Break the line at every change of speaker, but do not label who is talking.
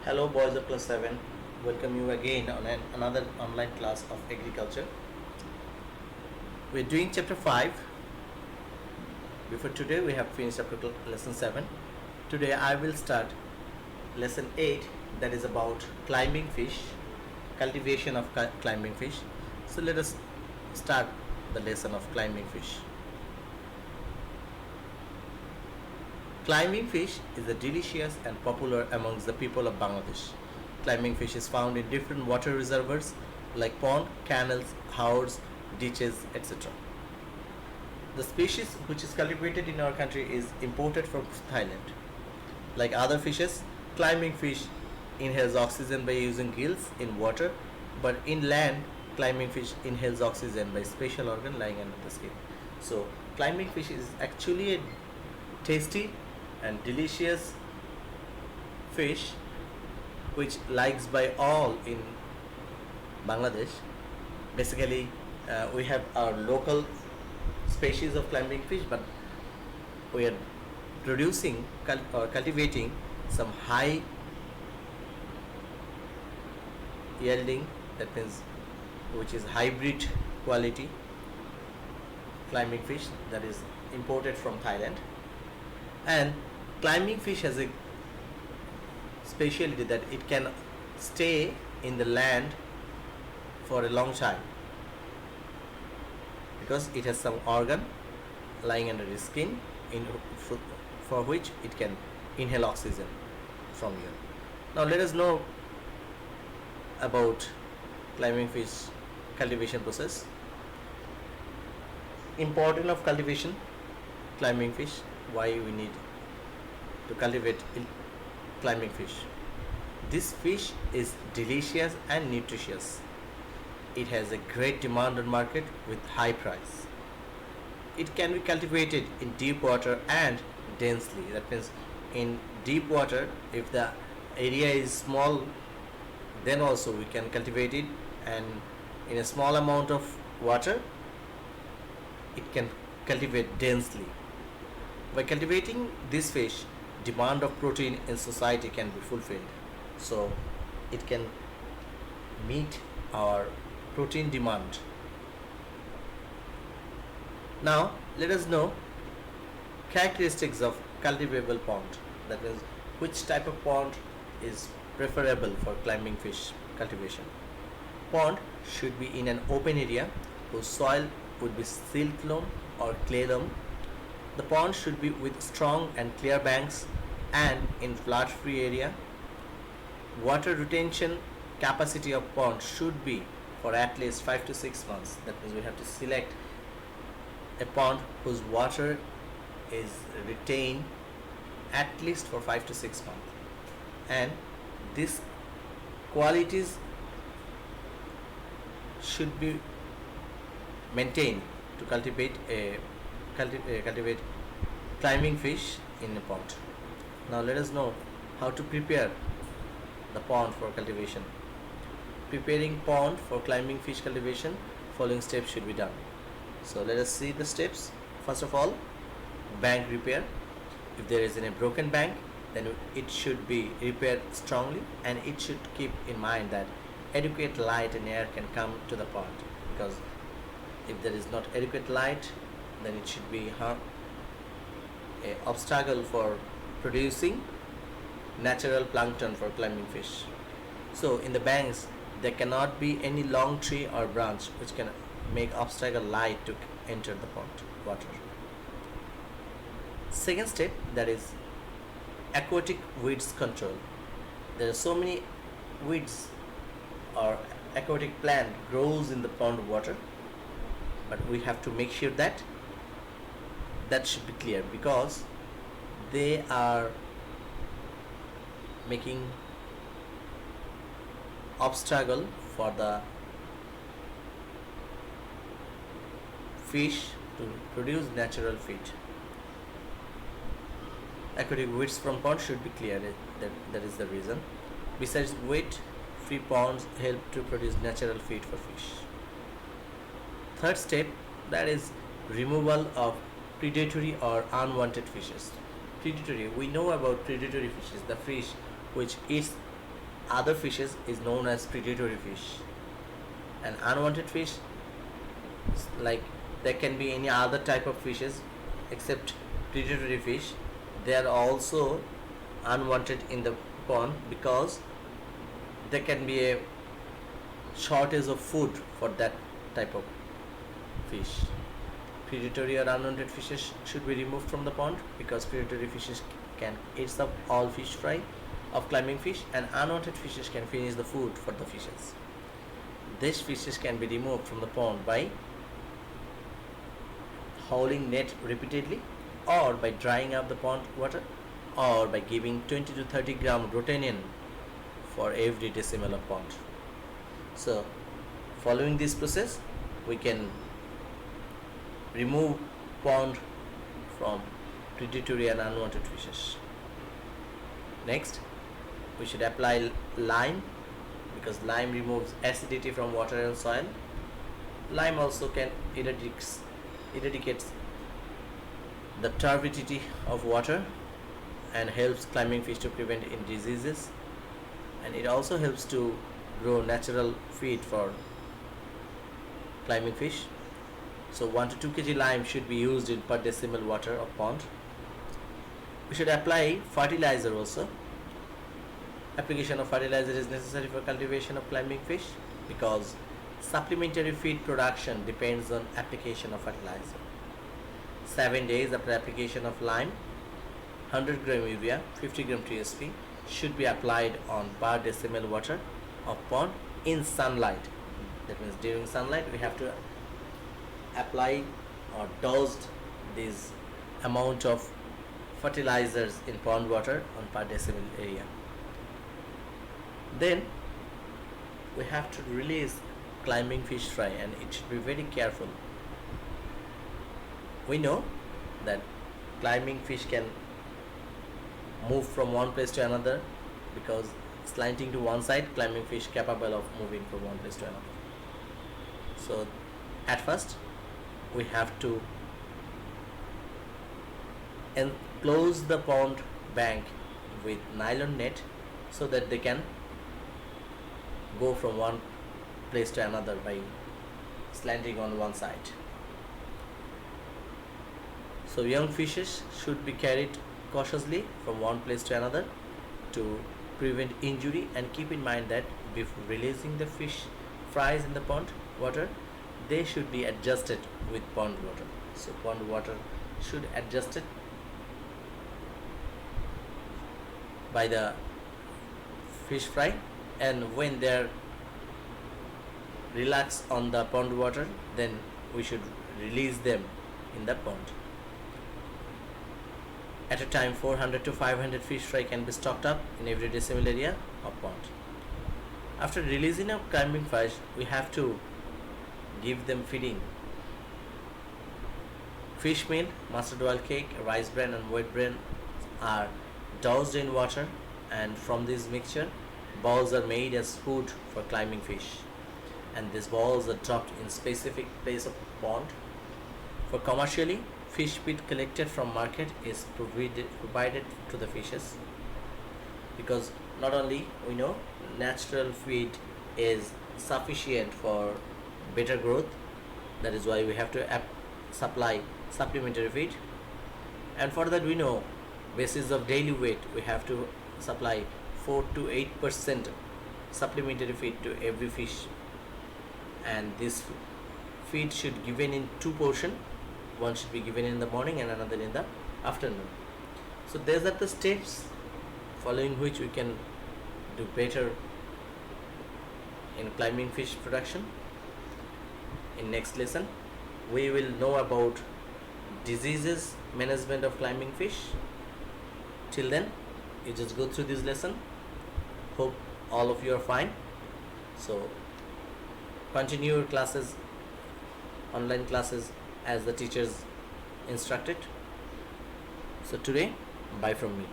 Hello, boys of class 7. Welcome you again on another online class of agriculture. We're doing chapter 5. Before today, we have finished up to lesson 7. Today, I will start lesson 8, that is about climbing fish, cultivation of climbing fish. So, let us start the lesson of climbing fish. Climbing fish is a delicious and popular amongst the people of Bangladesh. Climbing fish is found in different water reservoirs like pond, canals, houses, ditches, etc. The species which is cultivated in our country is imported from Thailand. Like other fishes, climbing fish inhales oxygen by using gills in water, but in land, climbing fish inhales oxygen by special organ lying under the skin. So, climbing fish is actually a tasty and delicious fish which likes by all in Bangladesh. Basically, we have our local species of climbing fish, but we are producing or cultivating some high yielding, that means which is hybrid quality climbing fish that is imported from Thailand. And climbing fish has a specialty that it can stay in the land for a long time because it has some organ lying under the skin for which it can inhale oxygen from you. Now let us know about climbing fish cultivation process. Importance of cultivation climbing fish, why we need to cultivate climbing fish. This fish is delicious and nutritious. It has a great demand on market with high price. It can be cultivated in deep water and densely. That means in deep water, if the area is small, then also we can cultivate it, and in a small amount of water, it can cultivate densely. By cultivating this fish, demand of protein in society can be fulfilled. So it can meet our protein demand. Now let us know characteristics of cultivable pond. That means which type of pond is preferable for climbing fish cultivation. Pond should be in an open area whose soil would be silt loam or clay loam. The pond should be with strong and clear banks and in flood free area. Water retention capacity of pond should be for at least 5 to 6 months. That means we have to select a pond whose water is retained at least for 5 to 6 months, and these qualities should be maintained to cultivate climbing fish in a pond. Now let us know how to prepare the pond for cultivation. Preparing pond for climbing fish cultivation, following steps should be done. So let us see the steps. First of all, bank repair. If there is any broken bank, then it should be repaired strongly, and it should keep in mind that adequate light and air can come to the pond, because if there is not adequate light, then it should be a obstacle for producing natural plankton for climbing fish. So in the banks, there cannot be any long tree or branch which can make obstacle light to enter the pond water. Second step, that is aquatic weeds control. There are so many weeds or aquatic plant grows in the pond water, but we have to make sure that should be clear, because they are making obstacle for the fish to produce natural feed. Aquatic weeds from pond should be clear. That is the reason. Besides, weed free ponds help to produce natural feed for fish. Third step, that is removal of predatory or unwanted fishes. Predatory, we know about predatory fishes, the fish which eats other fishes is known as predatory fish. And unwanted fish, like there can be any other type of fishes except predatory fish, they are also unwanted in the pond because there can be a shortage of food for that type of fish. Predatory or unwanted fishes should be removed from the pond because predatory fishes can eat up all fish fry of climbing fish, and unwanted fishes can finish the food for the fishes. These fishes can be removed from the pond by hauling net repeatedly, or by drying up the pond water, or by giving 20 to 30 gram rotenine for every decimal of pond. So following this process, we can remove pond from predatory and unwanted fishes. Next, we should apply lime because lime removes acidity from water and soil. Lime also can eradicates the turbidity of water and helps climbing fish to prevent diseases, and it also helps to grow natural feed for climbing fish. So 1 to 2 kg lime should be used in per decimal water of pond. We should apply fertilizer also. Application of fertilizer is necessary for cultivation of climbing fish because supplementary feed production depends on application of fertilizer. 7 days after application of lime, 100 gram urea, 50 gram TSP should be applied on per decimal water of pond in sunlight. That means during sunlight we have to apply or dosed this amount of fertilizers in pond water on per decimal area. Then we have to release climbing fish fry, and it should be very careful. We know that climbing fish can move from one place to another because slanting to one side, climbing fish capable of moving from one place to another. So at first we have to enclose the pond bank with nylon net so that they can go from one place to another by slanting on one side. So young fishes should be carried cautiously from one place to another to prevent injury, and keep in mind that before releasing the fish fries in the pond water, they should be adjusted with pond water. So pond water should adjusted by the fish fry, and when they are relaxed on the pond water, then we should release them in the pond. At a time, 400 to 500 fish fry can be stocked up in every decimal area of pond. After releasing a climbing fish, we have to give them feeding. Fish meal, mustard oil cake, rice bran and wheat bran are doused in water, and from this mixture, balls are made as food for climbing fish, and these balls are dropped in specific place of pond. For commercially, fish feed collected from market is provided to the fishes, because not only we know natural feed is sufficient for better growth, that is why we have to supply supplementary feed, and for that we know basis of daily weight we have to supply 4 to 8% supplementary feed to every fish, and this feed should given in two portion. One should be given in the morning and another in the afternoon. So these are the steps following which we can do better in climbing fish production. In next lesson we will know about diseases management of climbing fish. Till then you just go through this lesson. Hope all of you are fine. So continue your classes, online classes, as the teachers instructed. So today, bye from me.